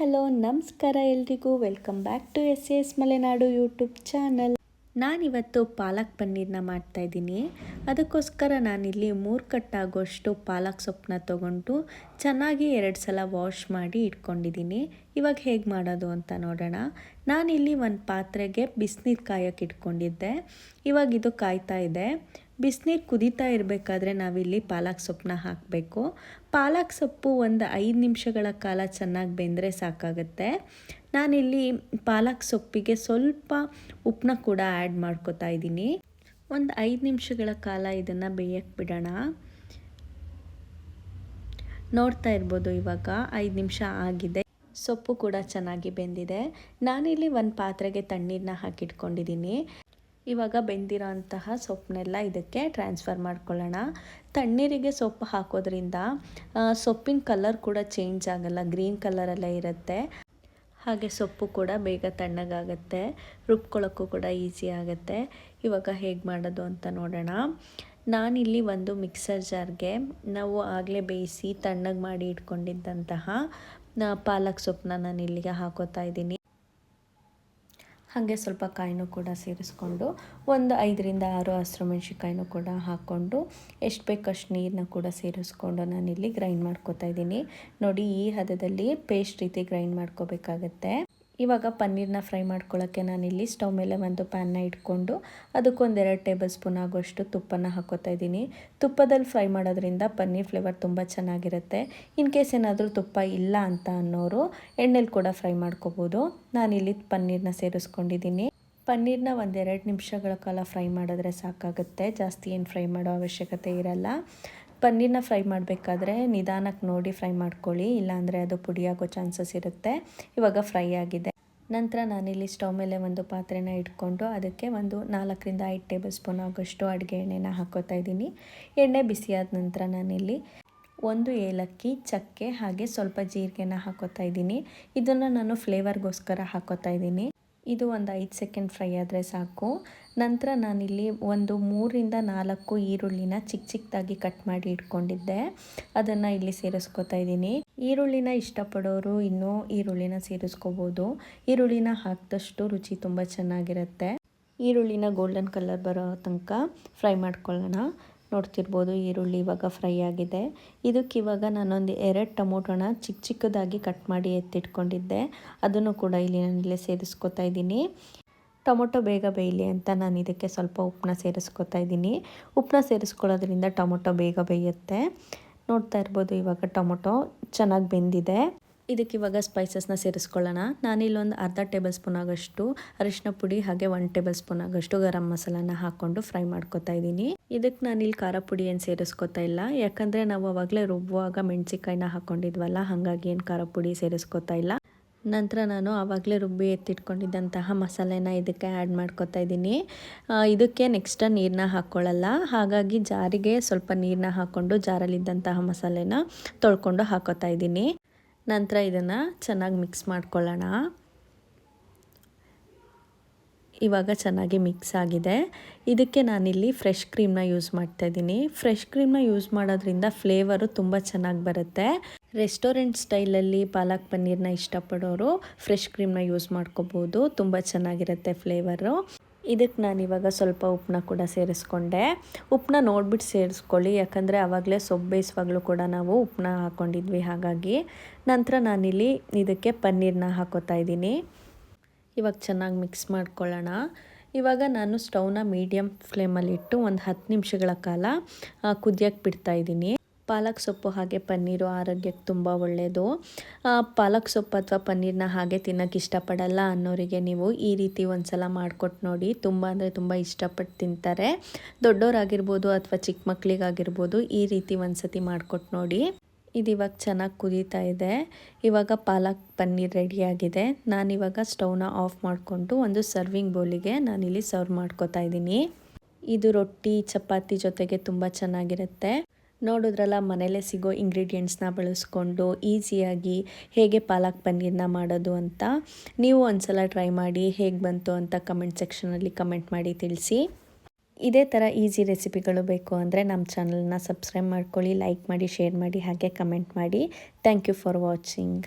Hello ನಮಸ್ಕಾರ ಎಲ್ರಿಗೂ welcome back to S Malenadu YouTube channel. ನಾನಿವತ್ತು ಪಾಲಕ್ ಪನ್ನೀರನ್ನ ಮಾಡ್ತಾಯಿದ್ದೀನಿ. ಅದಕ್ಕೋಸ್ಕರ ನಾನಿಲ್ಲಿ 3 ಕಟ್ಟಾಗೋಷ್ಟು ಪಾಲಕ್ ಸೊಪ್ಪನ್ನ ತೊಗೊಂಡು ಚೆನ್ನಾಗಿ 2 ಸಲ ವಾಶ್ ಮಾಡಿ ಇಟ್ಕೊಂಡಿದ್ದೀನಿ. ಇವಾಗ ಹೇಗೆ ಮಾಡೋದು ಅಂತ ನೋಡೋಣ. ನಾನಿಲ್ಲಿ ಒಂದು ಪಾತ್ರೆಗೆ ಬಿಸಿನೀರು ಕಾಯೋಕ್ಕೆ ಇಟ್ಕೊಂಡಿದ್ದೆ. ಇವಾಗ ಇದು ಕಾಯ್ತಾ ಇದೆ. ಬಿಸಿನೀರು ಕುದೀತಾ ಇರಬೇಕಾದ್ರೆ ನಾವಿಲ್ಲಿ ಪಾಲಕ್ ಸೊಪ್ಪನ್ನ ಹಾಕಬೇಕು. ಪಾಲಕ್ ಸೊಪ್ಪು ಒಂದು 5 ನಿಮಿಷಗಳ ಕಾಲ ಚೆನ್ನಾಗಿ ಬೆಂದರೆ ಸಾಕಾಗುತ್ತೆ. ನಾನಿಲ್ಲಿ ಪಾಲಕ್ ಸೊಪ್ಪಿಗೆ ಸ್ವಲ್ಪ ಉಪ್ಪನ್ನ ಕೂಡ ಆ್ಯಡ್ ಮಾಡ್ಕೊತಾ ಇದ್ದೀನಿ. ಒಂದು 5 ನಿಮಿಷಗಳ ಕಾಲ ಇದನ್ನು ಬೇಯಕ್ಕೆ ಬಿಡೋಣ. ನೋಡ್ತಾ ಇರ್ಬೋದು, ಇವಾಗ 5 ನಿಮಿಷ ಆಗಿದೆ. ಸೊಪ್ಪು ಕೂಡ ಚೆನ್ನಾಗಿ ಬೆಂದಿದೆ. ನಾನಿಲ್ಲಿ ಒಂದು ಪಾತ್ರೆಗೆ ತಣ್ಣೀರನ್ನ ಹಾಕಿಟ್ಕೊಂಡಿದ್ದೀನಿ. ಇವಾಗ ಬೆಂದಿರೋ ಅಂತಹ ಸೊಪ್ಪನ್ನೆಲ್ಲ ಇದಕ್ಕೆ ಟ್ರಾನ್ಸ್ಫರ್ ಮಾಡ್ಕೊಳ್ಳೋಣ. ತಣ್ಣೀರಿಗೆ ಸೊಪ್ಪು ಹಾಕೋದ್ರಿಂದ ಸೊಪ್ಪಿನ ಕಲರ್ ಕೂಡ ಚೇಂಜ್ ಆಗಲ್ಲ, ಗ್ರೀನ್ ಕಲರಲ್ಲೇ ಇರುತ್ತೆ. ಹಾಗೆ ಸೊಪ್ಪು ಕೂಡ ಬೇಗ ತಣ್ಣಗಾಗುತ್ತೆ, ರುಬ್ಕೊಳ್ಳೋಕ್ಕೂ ಕೂಡ ಈಸಿ ಆಗುತ್ತೆ. ಇವಾಗ ಹೇಗೆ ಮಾಡೋದು ಅಂತ ನೋಡೋಣ. ನಾನಿಲ್ಲಿ ಒಂದು ಮಿಕ್ಸರ್ ಜಾರ್ಗೆ ನಾವು ಆಗಲೇ ಬೇಯಿಸಿ ತಣ್ಣಗೆ ಮಾಡಿ ಇಟ್ಕೊಂಡಿದ್ದಂತಹ ಪಾಲಕ್ ಸೊಪ್ಪನ್ನ ನಾನು ಇಲ್ಲಿಗೆ ಹಾಕೋತಾ ಇದ್ದೀನಿ. ಹಾಗೆ ಸ್ವಲ್ಪ ಕಾಯಿನೂ ಕೂಡ ಸೇರಿಸ್ಕೊಂಡು ಒಂದು 5ರಿಂದ 6 ಹಸಿರುಮೆಣ್ಸಿಕಾಯಿನೂ ಕೂಡ ಹಾಕ್ಕೊಂಡು ಎಷ್ಟು ಬೇಕಷ್ಟು ನೀರನ್ನ ಕೂಡ ಸೇರಿಸ್ಕೊಂಡು ನಾನಿಲ್ಲಿ ಗ್ರೈಂಡ್ ಮಾಡ್ಕೊತಾ ಇದ್ದೀನಿ. ನೋಡಿ, ಈ ಹದದಲ್ಲಿ ಪೇಸ್ಟ್ ರೀತಿ ಗ್ರೈಂಡ್ ಮಾಡ್ಕೋಬೇಕಾಗತ್ತೆ. ಇವಾಗ ಪನ್ನೀರನ್ನ ಫ್ರೈ ಮಾಡ್ಕೊಳ್ಳೋಕ್ಕೆ ನಾನಿಲ್ಲಿ ಸ್ಟವ್ ಮೇಲೆ ಒಂದು ಪ್ಯಾನ್ನ ಇಟ್ಕೊಂಡು ಅದಕ್ಕೊಂದು 2 ಟೇಬಲ್ ಸ್ಪೂನ್ ಆಗೋಷ್ಟು ತುಪ್ಪನ ಹಾಕೋತಾ ಇದ್ದೀನಿ. ತುಪ್ಪದಲ್ಲಿ ಫ್ರೈ ಮಾಡೋದ್ರಿಂದ ಪನ್ನೀರ್ ಫ್ಲೇವರ್ ತುಂಬ ಚೆನ್ನಾಗಿರುತ್ತೆ. ಇನ್ ಕೇಸ್ ಏನಾದರೂ ತುಪ್ಪ ಇಲ್ಲ ಅಂತ ಅನ್ನೋರು ಎಣ್ಣೆಲಿ ಕೂಡ ಫ್ರೈ ಮಾಡ್ಕೋಬೋದು. ನಾನಿಲ್ಲಿ ಪನ್ನೀರನ್ನ ಸೇರಿಸ್ಕೊಂಡಿದ್ದೀನಿ. ಪನ್ನೀರನ್ನ 1-2 ನಿಮಿಷಗಳ ಕಾಲ ಫ್ರೈ ಮಾಡಿದ್ರೆ ಸಾಕಾಗುತ್ತೆ. ಜಾಸ್ತಿ ಏನು ಫ್ರೈ ಮಾಡೋ ಅವಶ್ಯಕತೆ ಇರಲ್ಲ. ಪನ್ನೀರನ್ನ ಫ್ರೈ ಮಾಡಬೇಕಾದ್ರೆ ನಿಧಾನಕ್ಕೆ ನೋಡಿ ಫ್ರೈ ಮಾಡ್ಕೊಳ್ಳಿ, ಇಲ್ಲಾಂದರೆ ಅದು ಪುಡಿಯಾಗೋ ಚಾನ್ಸಸ್ ಇರುತ್ತೆ. ಇವಾಗ ಫ್ರೈ ಆಗಿದೆ. ನಂತರ ನಾನಿಲ್ಲಿ ಸ್ಟವ್ ಮೇಲೆ ಒಂದು ಪಾತ್ರೆನ ಇಟ್ಕೊಂಡು ಅದಕ್ಕೆ ಒಂದು 4ರಿಂದ 5 ಟೇಬಲ್ ಸ್ಪೂನ್ ಆಗೋಷ್ಟು ಅಡುಗೆ ಎಣ್ಣೆನ ಹಾಕೋತಾ ಇದ್ದೀನಿ. ಎಣ್ಣೆ ಬಿಸಿಯಾದ ನಂತರ ನಾನಿಲ್ಲಿ 1 ಏಲಕ್ಕಿ, ಚಕ್ಕೆ ಹಾಗೆ ಸ್ವಲ್ಪ ಜೀರಿಗೆನ ಹಾಕೋತಾ ಇದ್ದೀನಿ. ಇದನ್ನು ನಾನು ಫ್ಲೇವರ್ಗೋಸ್ಕರ ಹಾಕೋತಾ ಇದ್ದೀನಿ. ಇದು ಒಂದು 5 ಸೆಕೆಂಡ್ ಫ್ರೈ ಆದರೆ ಸಾಕು. ನಂತರ ನಾನಿಲ್ಲಿ ಒಂದು 3ರಿಂದ 4 ಈರುಳ್ಳಿನ ಚಿಕ್ಕದಾಗಿ ಕಟ್ ಮಾಡಿ ಇಟ್ಕೊಂಡಿದ್ದೆ, ಅದನ್ನು ಇಲ್ಲಿ ಸೇರಿಸ್ಕೊತಾ ಇದ್ದೀನಿ. ಈರುಳ್ಳಿನ ಇಷ್ಟಪಡೋರು ಇನ್ನೂ ಈರುಳ್ಳಿನ ಸೇರಿಸ್ಕೋಬೋದು. ಈರುಳ್ಳಿನ ಹಾಕಿದಷ್ಟು ರುಚಿ ತುಂಬ ಚೆನ್ನಾಗಿರುತ್ತೆ. ಈರುಳ್ಳಿನ ಗೋಲ್ಡನ್ ಕಲರ್ ಬರೋ ತನಕ ಫ್ರೈ ಮಾಡ್ಕೊಳ್ಳೋಣ. ನೋಡ್ತಿರ್ಬೋದು, ಈರುಳ್ಳಿ ಇವಾಗ ಫ್ರೈ ಆಗಿದೆ. ಇದಕ್ಕಿವಾಗ ನಾನೊಂದು 2 ಟೊಮೊಟೊನ ಚಿಕ್ಕದಾಗಿ ಕಟ್ ಮಾಡಿ ಎತ್ತಿಟ್ಕೊಂಡಿದ್ದೆ, ಅದನ್ನು ಕೂಡ ಇಲ್ಲಿ ನಾನಿಲ್ಲಿ ಸೇರಿಸ್ಕೊತಾ ಇದ್ದೀನಿ. ಟೊಮೊಟೊ ಬೇಗ ಬೇಯಲಿ ಅಂತ ನಾನು ಇದಕ್ಕೆ ಸ್ವಲ್ಪ ಉಪ್ಪನ್ನ ಸೇರಿಸ್ಕೊತಾ ಇದ್ದೀನಿ. ಉಪ್ಪನ್ನ ಸೇರಿಸ್ಕೊಳ್ಳೋದ್ರಿಂದ ಟೊಮೊಟೊ ಬೇಗ ಬೇಯುತ್ತೆ. ನೋಡ್ತಾ ಇರ್ಬೋದು, ಇವಾಗ ಟೊಮೊಟೊ ಚೆನ್ನಾಗಿ ಬೆಂದಿದೆ. ಇದಕ್ಕಿವಾಗ ಸ್ಪೈಸಸ್ನ ಸೇರಿಸ್ಕೊಳ್ಳೋಣ. ನಾನಿಲ್ಲೊಂದು ಅರ್ಧ ಟೇಬಲ್ ಸ್ಪೂನ್ ಆಗೋಷ್ಟು ಅರಿಶಿನ ಪುಡಿ ಹಾಗೆ 1 ಟೇಬಲ್ ಸ್ಪೂನ್ ಆಗೋಷ್ಟು ಗರಂ ಮಸಾಲಾನ ಹಾಕ್ಕೊಂಡು ಫ್ರೈ ಮಾಡ್ಕೊತಾ ಇದ್ದೀನಿ. ಇದಕ್ಕೆ ನಾನಿಲ್ಲಿ ಖಾರ ಪುಡಿ ಏನು ಸೇರಿಸ್ಕೊತಾ ಇಲ್ಲ, ಯಾಕಂದರೆ ನಾವು ಅವಾಗಲೇ ರುಬ್ಬುವಾಗ ಮೆಣಸಿಕಾಯಿನ ಹಾಕ್ಕೊಂಡಿದ್ವಲ್ಲ, ಹಾಗಾಗಿ ಏನು ಖಾರ ಪುಡಿ ಸೇರಿಸ್ಕೊತಾ ಇಲ್ಲ. ನಂತರ ನಾನು ಆವಾಗಲೇ ರುಬ್ಬಿ ಎತ್ತಿಟ್ಕೊಂಡಿದ್ದಂತಹ ಮಸಾಲೆನ ಇದಕ್ಕೆ ಆ್ಯಡ್ ಮಾಡ್ಕೊತಾ ಇದ್ದೀನಿ. ಇದಕ್ಕೆ ನೆಕ್ಸ್ಟ್ ನೀರನ್ನ ಹಾಕ್ಕೊಳ್ಳಲ್ಲ, ಹಾಗಾಗಿ ಜಾರಿಗೆ ಸ್ವಲ್ಪ ನೀರನ್ನ ಹಾಕ್ಕೊಂಡು ಜಾರಲ್ಲಿದ್ದಂತಹ ಮಸಾಲೆನ ತೊಳ್ಕೊಂಡು ಹಾಕೋತಾ ಇದ್ದೀನಿ. ನಂತರ ಇದನ್ನು ಚೆನ್ನಾಗಿ ಮಿಕ್ಸ್ ಮಾಡ್ಕೊಳ್ಳೋಣ. ಇವಾಗ ಚೆನ್ನಾಗಿ ಮಿಕ್ಸ್ ಆಗಿದೆ. ಇದಕ್ಕೆ ನಾನಿಲ್ಲಿ ಫ್ರೆಶ್ ಕ್ರೀಮ್ನ ಯೂಸ್ ಮಾಡ್ತಾಯಿದ್ದೀನಿ. ಫ್ರೆಶ್ ಕ್ರೀಮ್ನ ಯೂಸ್ ಮಾಡೋದ್ರಿಂದ ಫ್ಲೇವರು ತುಂಬ ಚೆನ್ನಾಗಿ ಬರುತ್ತೆ. ರೆಸ್ಟೋರೆಂಟ್ ಸ್ಟೈಲಲ್ಲಿ ಪಾಲಕ್ ಪನ್ನೀರನ್ನ ಇಷ್ಟಪಡೋರು ಫ್ರೆಶ್ ಕ್ರೀಮ್ನ ಯೂಸ್ ಮಾಡ್ಕೋಬೋದು, ತುಂಬ ಚೆನ್ನಾಗಿರುತ್ತೆ ಫ್ಲೇವರು. ಇದಕ್ಕೆ ನಾನಿವಾಗ ಸ್ವಲ್ಪ ಉಪ್ಪನ್ನ ಕೂಡ ಸೇರಿಸ್ಕೊಂಡೆ. ಉಪ್ಪನ್ನ ನೋಡ್ಬಿಟ್ಟು ಸೇರಿಸ್ಕೊಳ್ಳಿ, ಯಾಕಂದರೆ ಆವಾಗಲೇ ಸೊಪ್ಪು ಬೇಯಿಸುವಾಗಲೂ ಕೂಡ ನಾವು ಉಪ್ಪನ್ನ ಹಾಕ್ಕೊಂಡಿದ್ವಿ, ಹಾಗಾಗಿ. ನಂತರ ನಾನಿಲ್ಲಿ ಇದಕ್ಕೆ ಪನ್ನೀರನ್ನ ಹಾಕೋತಾ ಇದ್ದೀನಿ. ಇವಾಗ ಚೆನ್ನಾಗಿ ಮಿಕ್ಸ್ ಮಾಡ್ಕೊಳ್ಳೋಣ. ಇವಾಗ ನಾನು ಸ್ಟವ್ನ ಮೀಡಿಯಮ್ ಫ್ಲೇಮಲ್ಲಿಟ್ಟು ಒಂದು 10 ನಿಮಿಷಗಳ ಕಾಲ ಕುದಿಯೋಕ್ಕೆ ಬಿಡ್ತಾಯಿದ್ದೀನಿ. ಪಾಲಕ್ ಸೊಪ್ಪು ಹಾಗೆ ಪನ್ನೀರು ಆರೋಗ್ಯಕ್ಕೆ ತುಂಬ ಒಳ್ಳೆಯದು. ಪಾಲಕ್ ಸೊಪ್ಪು ಅಥವಾ ಪನ್ನೀರನ್ನ ಹಾಗೆ ತಿನ್ನೋಕ್ಕೆ ಇಷ್ಟಪಡಲ್ಲ ಅನ್ನೋರಿಗೆ ನೀವು ಈ ರೀತಿ ಒಂದು ಸಲ ಮಾಡಿಕೊಟ್ಟು ನೋಡಿ, ತುಂಬ ಅಂದರೆ ತುಂಬ ಇಷ್ಟಪಟ್ಟು ತಿಂತಾರೆ. ದೊಡ್ಡವರಾಗಿರ್ಬೋದು ಅಥವಾ ಚಿಕ್ಕ ಮಕ್ಕಳಿಗಾಗಿರ್ಬೋದು ಈ ರೀತಿ ಒಂದು ಸತಿ ಮಾಡಿಕೊಟ್ಟು ನೋಡಿ. ಇದು ಇವಾಗ ಚೆನ್ನಾಗಿ ಕುದೀತಾ ಇದೆ. ಇವಾಗ ಪಾಲಕ್ ಪನ್ನೀರ್ ರೆಡಿಯಾಗಿದೆ. ನಾನಿವಾಗ ಸ್ಟವ್ನ ಆಫ್ ಮಾಡಿಕೊಂಡು ಒಂದು ಸರ್ವಿಂಗ್ ಬೌಲಿಗೆ ನಾನಿಲ್ಲಿ ಸರ್ವ್ ಮಾಡ್ಕೊತಾ ಇದ್ದೀನಿ. ಇದು ರೊಟ್ಟಿ ಚಪಾತಿ ಜೊತೆಗೆ ತುಂಬ ಚೆನ್ನಾಗಿರುತ್ತೆ. ನೋಡಿದ್ರಲ್ಲ, ಮನೇಲೇ ಸಿಗೋ ಇಂಗ್ರೀಡಿಯೆಂಟ್ಸ್ನ ಬಳಸ್ಕೊಂಡು ಈಸಿಯಾಗಿ ಹೇಗೆ ಪಾಲಕ್ ಪನ್ನೀರನ್ನ ಮಾಡೋದು ಅಂತ. ನೀವು ಒಂದ್ಸಲ ಟ್ರೈ ಮಾಡಿ, ಹೇಗೆ ಬಂತು ಅಂತ ಕಮೆಂಟ್ ಸೆಕ್ಷನಲ್ಲಿ ಕಮೆಂಟ್ ಮಾಡಿ ತಿಳಿಸಿ. ಇದೇ ಥರ ಈಸಿ ರೆಸಿಪಿಗಳು ಬೇಕು ಅಂದರೆ ನಮ್ಮ ಚಾನಲ್ನ ಸಬ್ಸ್ಕ್ರೈಬ್ ಮಾಡ್ಕೊಳ್ಳಿ, ಲೈಕ್ ಮಾಡಿ, ಶೇರ್ ಮಾಡಿ ಹಾಗೆ ಕಮೆಂಟ್ ಮಾಡಿ. Thank you for watching.